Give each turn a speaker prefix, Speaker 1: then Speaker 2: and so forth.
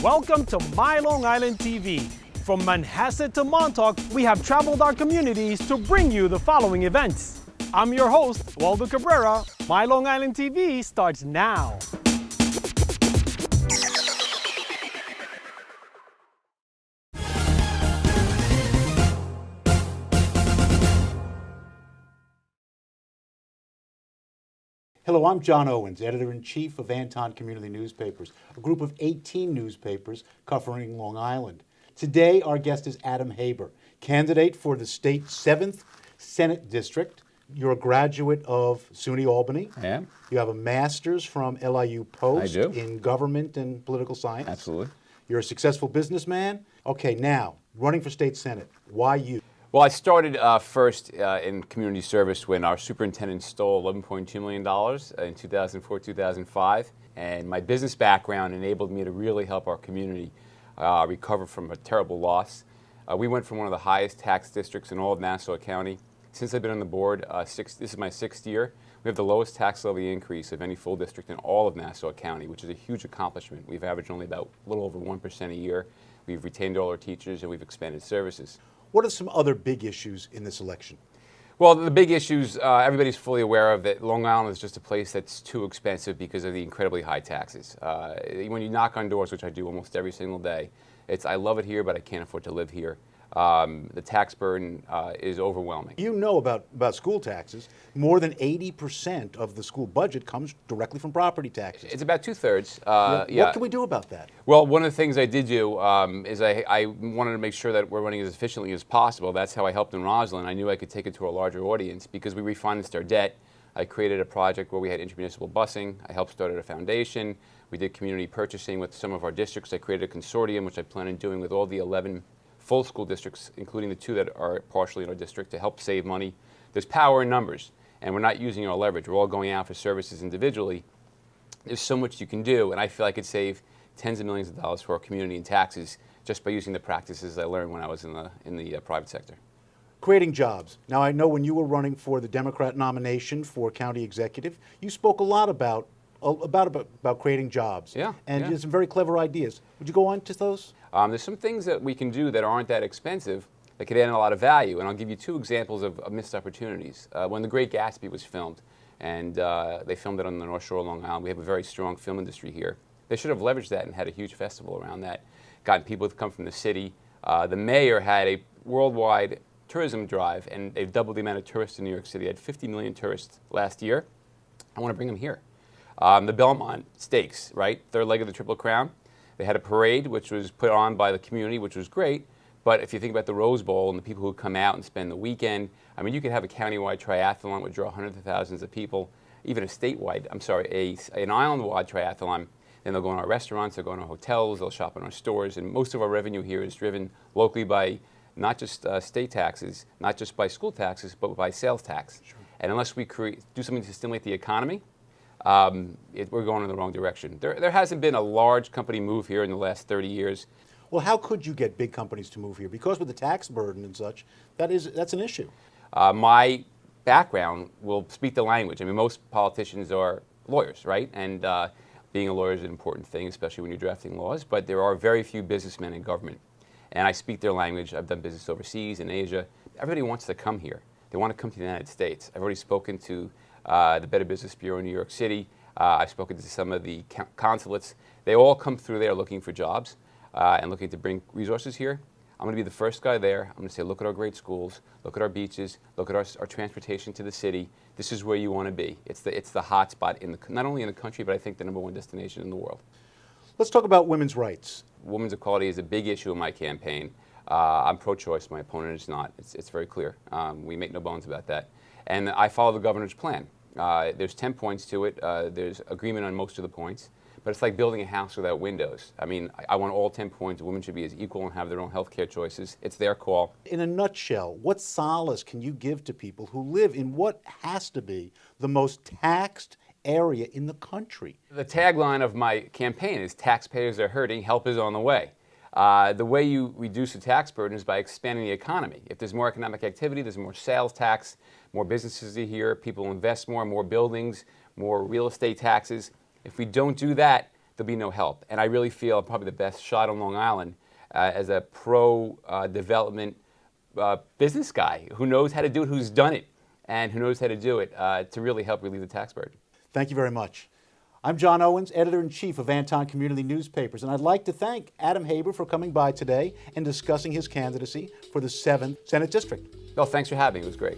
Speaker 1: Welcome to My Long Island TV. From Manhasset to Montauk, we have traveled our communities to bring you the following events. I'm your host, Waldo Cabrera. My Long Island TV starts now.
Speaker 2: Hello, I'm John Owens, Editor-in-Chief of Anton Community Newspapers, a group of 18 newspapers covering Long Island. Today, our guest is Adam Haber, candidate for the state's 7th Senate District. You're a graduate of SUNY Albany.
Speaker 3: I am.
Speaker 2: You have a master's from LIU Post
Speaker 3: I do.
Speaker 2: in government and political science.
Speaker 3: Absolutely.
Speaker 2: You're a successful businessman. Okay, now, running for state Senate, why you?
Speaker 3: Well, I started first in community service when our superintendent stole $11.2 million in 2004, 2005. And my business background enabled me to really help our community recover from a terrible loss. We went from one of the highest tax districts in all of Nassau County. Since I've been on the board, this is my 6th year, we have the lowest tax levy increase of any full district in all of Nassau County, which is a huge accomplishment. We've averaged only about a little over 1% a year. We've retained all our teachers and we've expanded services.
Speaker 2: What are some other big issues in this election?
Speaker 3: Well, the big issues, everybody's fully aware of that Long Island is just a place that's too expensive because of the incredibly high taxes. When you knock on doors, which I do almost every single day, it's I love it here, but I can't afford to live here. The tax burden is overwhelming.
Speaker 2: You know about school taxes. More than 80% of the school budget comes directly from property taxes.
Speaker 3: It's about 2/3.
Speaker 2: Yeah. What can we do about that?
Speaker 3: Well, one of the things I did do is I wanted to make sure that we're running as efficiently as possible. That's how I helped in Roslyn. I knew I could take it to a larger audience because we refinanced our debt. I created a project where we had intermunicipal busing. I helped start a foundation. We did community purchasing with some of our districts. I created a consortium, which I plan on doing with all the 11 full school districts, including the 2 that are partially in our district, to help save money. There's power in numbers, and we're not using our leverage. We're all going out for services individually. There's so much you can do, and I feel I could save tens of millions of dollars for our community in taxes just by using the practices I learned when I was in the private sector.
Speaker 2: Creating jobs. Now, I know when you were running for the Democrat nomination for county executive, you spoke a lot about creating jobs.
Speaker 3: Yeah.
Speaker 2: And
Speaker 3: yeah.
Speaker 2: you had some very clever ideas. Would you go on to those?
Speaker 3: There's some things that we can do that aren't that expensive that could add a lot of value, and I'll give you 2 examples of missed opportunities. When The Great Gatsby was filmed, and they filmed it on the North Shore of Long Island, we have a very strong film industry here. They should have leveraged that and had a huge festival around that, gotten people to come from the city. The mayor had a worldwide tourism drive, and they've doubled the amount of tourists in New York City. They had 50 million tourists last year. I want to bring them here. The Belmont Stakes, right? 3rd leg of the Triple Crown. They had a parade, which was put on by the community, which was great. But if you think about the Rose Bowl and the people who come out and spend the weekend, I mean, you could have a countywide triathlon which would draw hundreds of thousands of people, even an island-wide triathlon. Then they'll go in our restaurants, they'll go in our hotels, they'll shop in our stores, and most of our revenue here is driven locally by not just state taxes, not just by school taxes, but by sales tax. Sure. And unless we do something to stimulate the economy, we're going in the wrong direction. There hasn't been a large company move here in the last 30 years.
Speaker 2: Well, how could you get big companies to move here? Because with the tax burden and such, that's an issue.
Speaker 3: My background will speak the language. I mean, most politicians are lawyers, right? And being a lawyer is an important thing, especially when you're drafting laws. But there are very few businessmen in government. And I speak their language. I've done business overseas, in Asia. Everybody wants to come here. They want to come to the United States. I've already spoken to the Better Business Bureau in New York City. I've spoken to some of the consulates. They all come through there looking for jobs and looking to bring resources here. I'm going to be the first guy there. I'm going to say, look at our great schools, look at our beaches, look at our transportation to the city. This is where you want to be. It's the hot spot, not only in the country, but I think the #1 destination in the world.
Speaker 2: Let's talk about women's rights.
Speaker 3: Women's equality is a big issue in my campaign. I'm pro-choice. My opponent is not. It's very clear. We make no bones about that. And I follow the governor's plan. There's 10 points to it. There's agreement on most of the points. But it's like building a house without windows. I mean, I want all 10 points. Women should be as equal and have their own health care choices. It's their call.
Speaker 2: In a nutshell, what solace can you give to people who live in what has to be the most taxed area in the country?
Speaker 3: The tagline of my campaign is taxpayers are hurting, help is on the way. The way you reduce the tax burden is by expanding the economy. If there's more economic activity, there's more sales tax, more businesses are here, people invest more buildings, more real estate taxes. If we don't do that, there'll be no help. And I really feel I'm probably the best shot on Long Island as a pro-development business guy who knows how to do it, who's done it, and who knows how to do it to really help relieve the tax burden.
Speaker 2: Thank you very much. I'm John Owens, Editor-in-Chief of Anton Community Newspapers, and I'd like to thank Adam Haber for coming by today and discussing his candidacy for the 7th Senate District.
Speaker 3: Well, thanks for having me. It was great.